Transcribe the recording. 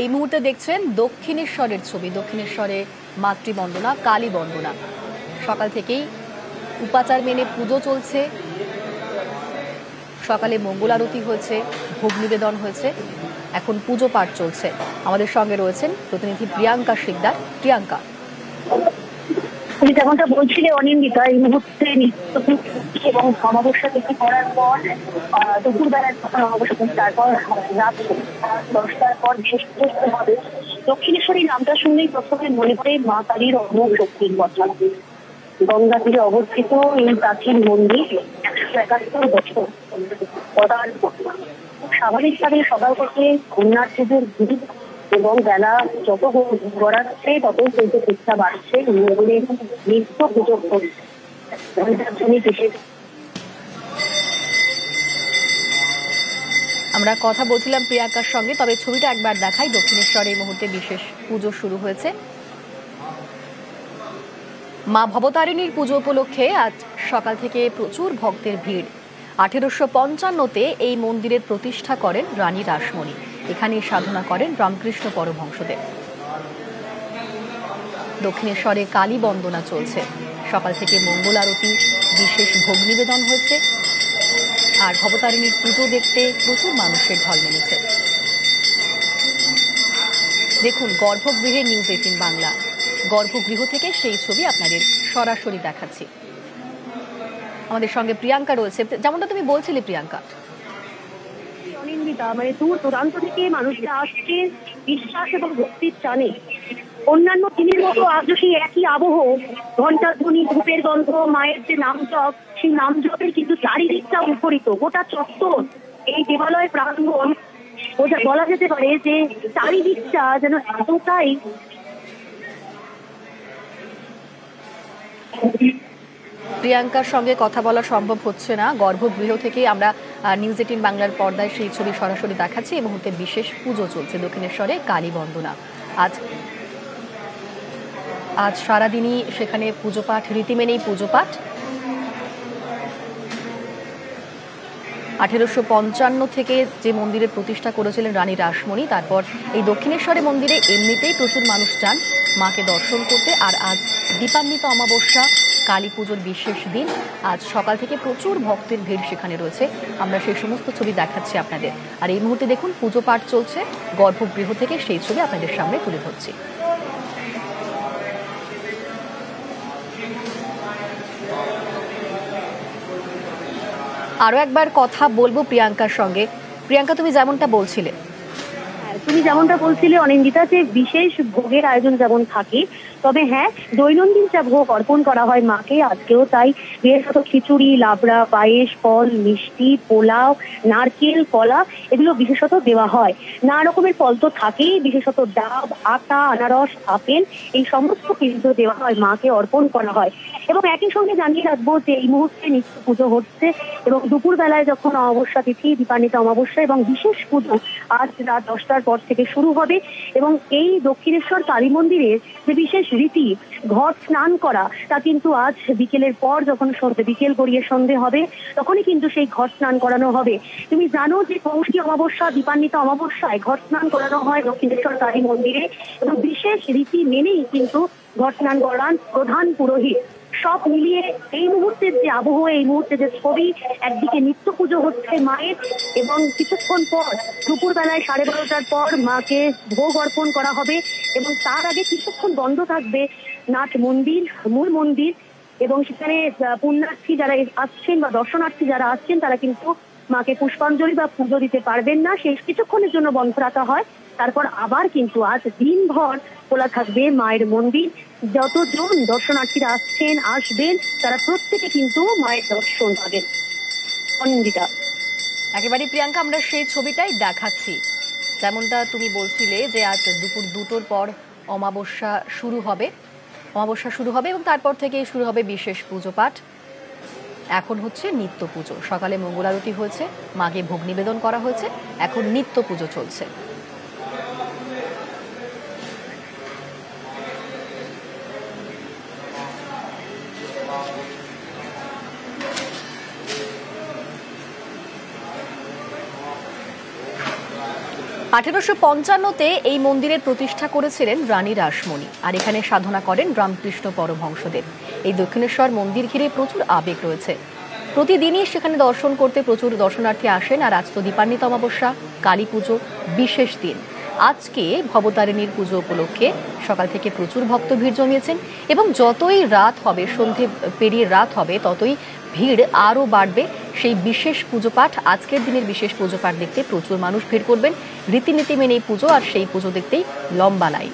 এই মুহূর্তে দেখছেন দক্ষিণেশ্বরের ছবি। দক্ষিণেশ্বরে মাতৃবন্দনা, কালী বন্দনা। সকাল থেকেই উপাচার মেনে পুজো চলছে। সকালে মঙ্গল আরতি হয়েছে, ভোগ নিবেদন হয়েছে, এখন পুজো পাঠ চলছে। আমাদের সঙ্গে রয়েছেন প্রতিনিধি প্রিয়াঙ্কা শিকদার। প্রিয়াঙ্কা, তুমি যেমনটা বলছিলে অনিন্দিতা, এই মুহূর্তে এবং অমাবস্যা তিথি করার পর দুপুরবেলায় অমাবস্যা, তারপর রাত 10টার পর শেষ করতে হবে। দক্ষিণেশ্বরী নামটা শুনলেই প্রথমে মনে পড়ে মা কালীর অমোঘ শক্তির কথা। গঙ্গা তীরে অবস্থিত এই প্রাচীন মন্দির 171 বছর স্বাভাবিকভাবে সকাল থেকে পুণ্যার্থীদের ভিড় এবং বেলা যত গড়াচ্ছে তত কিন্তু শিক্ষা বাড়ছে। নিত্য পুজো করছে। আমরা কথা বলছিলাম প্রিয়াঙ্কার সঙ্গে, তবে ছবিটা একবার দেখাই। দক্ষিণেশ্বরে এই মুহূর্তে বিশেষ পুজো শুরু হয়েছে। মা ভবতারিণীর পুজো উপলক্ষে আজ সকাল থেকে প্রচুর ভক্তের ভিড়। 1855-তে এই মন্দিরের প্রতিষ্ঠা করেন রানী রাসমণি। এখানে সাধনা করেন রামকৃষ্ণ পরমহংসদেব। দক্ষিণেশ্বরে কালী বন্দনা চলছে। সকাল থেকে মঙ্গল আরতি, বিশেষ ভোগ নিবেদন হয়েছে। আর ভবতারিণীর পুজো দেখতে প্রচুর মানুষের ঢল নেমেছে। দেখুন গর্ভগৃহে নিউজ 18 বাংলা। গর্ভগৃহ থেকে সেই ছবি আপনাদের সরাসরি দেখাচ্ছি। আমাদের সঙ্গে প্রিয়াঙ্কা রয়েছে। যেমনটা তুমি বলছিলে প্রিয়াঙ্কা, অনিন্দিতা, দূর দূরান্ত থেকে মানুষরা আসছে বিশ্বাস এবং ভক্তির টানে। অন্যান্য দিনের মতো আজও সেই একই আবহ, ঘণ্টার ধ্বনি, ধূপের গন্ধ, মায়ের যে নাম জপ, সেই নাম জপের কিন্তু চারিদিকটা মুখরিত। গোটা চত্বর, এই দেবালয় প্রাঙ্গণ বলা যেতে পারে যে চারিদিকটা যেন এতটাই প্রিয়াঙ্কার সঙ্গে কথা বলা সম্ভব হচ্ছে না। গর্ভগৃহ থেকে আমরা নিউজ 18 বাংলার পর্দায় সেই ছবি সরাসরি দেখাচ্ছি। এই মুহূর্তে বিশেষ পুজো চলছে দক্ষিণেশ্বরে কালী বন্দনা। আজ সারাদিনই সেখানে পুজো পাঠ, রীতি মেনেই পুজো পাঠ। 1855 থেকে যে মন্দিরের প্রতিষ্ঠা করেছিলেন রানী রাসমণি, তারপর এই দক্ষিণেশ্বরে মন্দিরে এমনিতেই প্রচুর মানুষ যান মাকে দর্শন করতে। আর আজ দীপান্বিত অমাবস্যা, কালী পুজোর বিশেষ দিন। আজ সকাল থেকে প্রচুর ভক্তের ভিড় সেখানে রয়েছে। আমরা সেই সমস্ত ছবি দেখাচ্ছি আপনাদের। আর এই মুহূর্তে দেখুন পুজো পাঠ চলছে গর্ভগৃহ থেকে, সেই ছবি আপনাদের সামনে তুলে ধরছি। আরো একবার কথা বলবো প্রিয়াঙ্কার সঙ্গে। প্রিয়াঙ্কা, তুমি যেমনটা বলছিলে অনিন্দিতা, যে বিশেষ ভোগের আয়োজন যেমন থাকে, তবে হ্যাঁ, দৈনন্দিন যা ভোগ অর্পণ করা হয় মাকে, আজকেও তাই। বিশেষত খিচুড়ি, লাবড়া, পায়েস, ফল, মিষ্টি, পোলাও, নারকেল, কলা, এগুলো বিশেষত দেওয়া হয়। নানা রকমের ফল তো থাকেই, বিশেষত ডাব, আটা, আনারস, আপেল, এই সমস্ত কিন্তু দেওয়া হয় মাকে, অর্পণ করা হয়। এবং একই সঙ্গে জানিয়ে রাখবো যে এই মুহূর্তে নিত্য পুজো হচ্ছে এবং দুপুর বেলায় যখন অমাবস্যা তিথি, দীপান্বিত অমাবস্যা এবং বিশেষ পুজো আজ রাত 10টার পর থেকে শুরু হবে। এবং এই দক্ষিণেশ্বর কালী মন্দিরের যে বিশেষ রীতি, ঘট স্নান করা, তা কিন্তু আজ বিকেলের পর, যখন বিকেল গড়িয়ে সন্ধে হবে, তখনই কিন্তু সেই ঘট স্নান করানো হবে। তুমি জানো যে পৌষী অমাবস্যা, দীপান্বিত অমাবস্যায় ঘট স্নান করানো হয় দক্ষিণেশ্বর কালী মন্দিরে, এবং বিশেষ রীতি মেনেই কিন্তু ঘট স্নান করান প্রধান পুরোহিত। সব মিলিয়ে এই মুহূর্তের যে আবহ, এই মুহূর্তে যে ছবি, একদিকে নিত্য পুজো হচ্ছে মায়ের, এবং কিছুক্ষণ পর দুপুর বেলায় 12:30টার পর মাকে ভোগ অর্পণ করা হবে। এবং তার আগে কিছুক্ষণ বন্ধ থাকবে নাট মন্দির, মূল মন্দির, এবং সেখানে পুণ্যার্থী যারা আসছেন বা দর্শনার্থী যারা আসছেন, তারা কিন্তু মাকে পুষ্পাঞ্জলি বা পুজো দিতে পারবেন না, সেই কিছুক্ষণের জন্য বন্ধ রাখা হয়। তারপর আবার কিন্তু আজ দিনভর খোলা থাকবে মায়ের মন্দির। যতজন দর্শনার্থীরা আসবেন, তারা প্রত্যেকে কিন্তু মায়ের দর্শন পাবেন। অনিন্দিতা, একেবারে প্রিয়াঙ্কা, আমরা সেই ছবিটাই দেখাচ্ছি। যেমনটা তুমি বলছিলে যে আজ দুপুর 2টোর পর অমাবস্যা শুরু হবে এবং তারপর থেকে শুরু হবে বিশেষ পুজো পাঠ। এখন হচ্ছে নিত্য পুজো। সকালে মঙ্গল আরতি হয়েছে, মাকে ভোগ নিবেদন করা হয়েছে, এখন নিত্য পুজো চলছে। 1855-তে এই মন্দিরের প্রতিষ্ঠা করেছিলেন রানী রাসমণি, আর এখানে সাধনা করেন রামকৃষ্ণ পরমহংসদেব। এই দক্ষিণেশ্বর মন্দির ঘিরে প্রচুর আবেগ রয়েছে। প্রতিদিনই সেখানে দর্শন করতে প্রচুর দর্শনার্থী আসেন। আর আজ তো দীপান্বিত অমাবস্যা, কালী পুজো, বিশেষ দিন। আজকে ভবতারিণীর পুজো উপলক্ষে সকাল থেকে প্রচুর ভক্ত ভিড় জমিয়েছেন এবং যতই রাত হবে, সন্ধে পেরিয়ে রাত হবে, ততই ভিড় আরও বাড়বে। সেই বিশেষ পুজো পাঠ, আজকের দিনের বিশেষ পুজো পাঠ দেখতে প্রচুর মানুষ ভিড় করবেন। রীতিনীতি মেনে পুজো, আর সেই পুজো দেখতেই লম্বা লাইন।